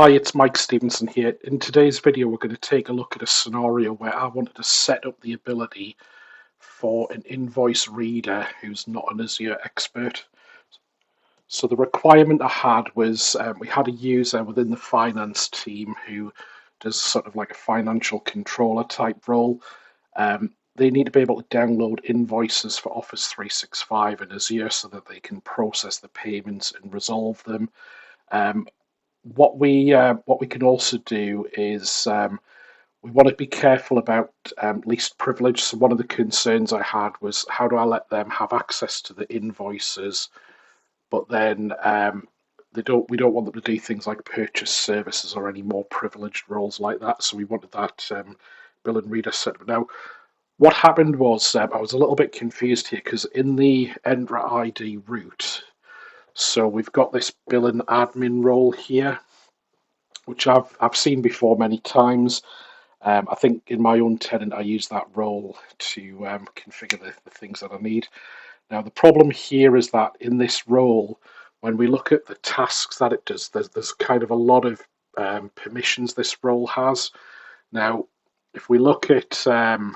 Hi, it's Mike Stevenson here. In today's video, we're going to take a look at a scenario where I wanted to set up the ability for an invoice reader who's not an Azure expert. So the requirement I had was we had a user within the finance team who does sort of like a financial controller type role. They need to be able to download invoices for Office 365 and Azure so that they can process the payments and resolve them. Um, what we can also do is we want to be careful about least privilege. So one of the concerns I had was how do I let them have access to the invoices, but then we don't want them to do things like purchase services or any more privileged roles like that. So we wanted that bill and reader set up. Now, what happened was I was a little bit confused here because in the Entra ID route, so we've got this bill and admin role here, which I've seen before many times. I think in my own tenant, I use that role to configure the things that I need. Now, the problem here is that in this role, when we look at the tasks that it does, there's kind of a lot of permissions this role has. Now, if we look at the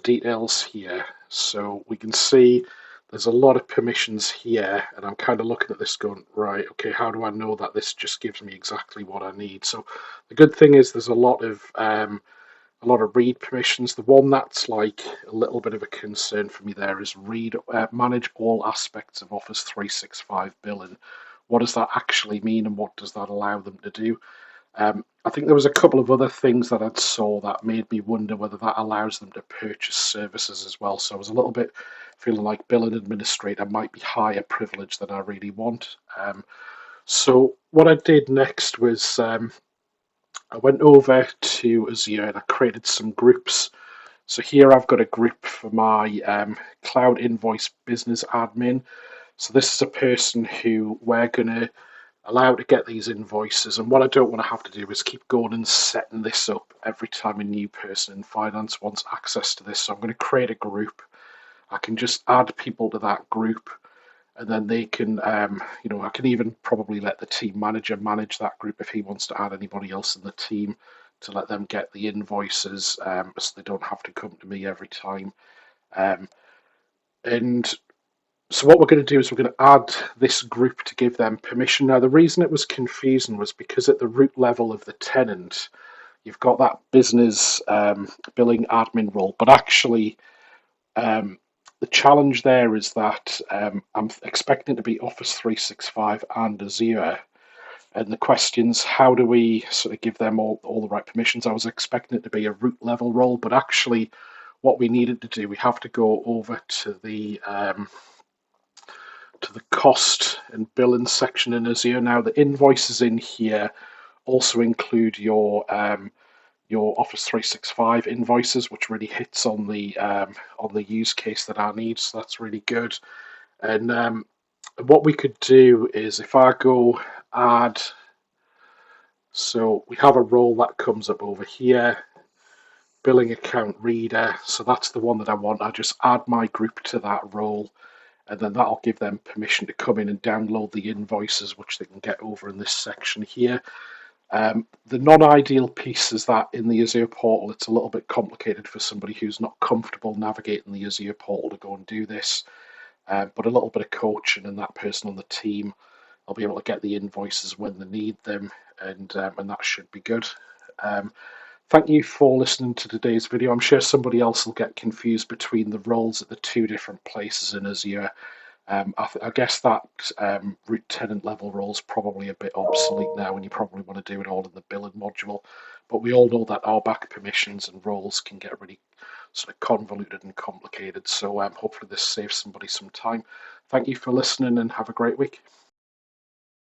details here, so we can see there's a lot of permissions here, and I'm kind of looking at this going, right, okay, how do I know that this just gives me exactly what I need? So the good thing is there's a lot of read permissions. The one that's like a little bit of a concern for me there is manage all aspects of Office 365 billing. What does that actually mean, and what does that allow them to do? I think there was a couple of other things that I saw that made me wonder whether that allows them to purchase services as well. So I was a little bit feeling like billing administrator might be higher privilege than I really want. So what I did next was I went over to Azure and I created some groups. So here I've got a group for my Cloud Invoice Business Admin. So this is a person who we're going to allow to get these invoices. And what I don't want to have to do is keep going and setting this up every time a new person in finance wants access to this. So I'm going to create a group. I can just add people to that group, and then they can, I can even probably let the team manager manage that group if he wants to add anybody else in the team to let them get the invoices, so they don't have to come to me every time. And so what we're going to do is we're going to add this group to give them permission. Now, the reason it was confusing was because at the root level of the tenant, you've got that business billing admin role, but actually the challenge there is that I'm expecting it to be Office 365 and Azure. And the questions, how do we sort of give them all the right permissions? I was expecting it to be a root level role, but actually what we needed to do, we have to go over to the cost and billing section in Azure. Now, the invoices in here also include your Office 365 invoices, which really hits on the use case that I need. So that's really good. And what we could do is if I go add, so we have a role that comes up over here, billing account reader. So that's the one that I want. I just add my group to that role, and then that'll give them permission to come in and download the invoices, which they can get over in this section here. The non-ideal piece is that in the Azure portal, it's a little bit complicated for somebody who's not comfortable navigating the Azure portal to go and do this. But a little bit of coaching and that person on the team, I'll be able to get the invoices when they need them, and that should be good. Thank you for listening to today's video. I'm sure somebody else will get confused between the roles at the two different places in Azure. I guess that root tenant level role is probably a bit obsolete now, and you probably want to do it all in the billing module. But we all know that RBAC permissions and roles can get really sort of convoluted and complicated. So hopefully this saves somebody some time. Thank you for listening and have a great week.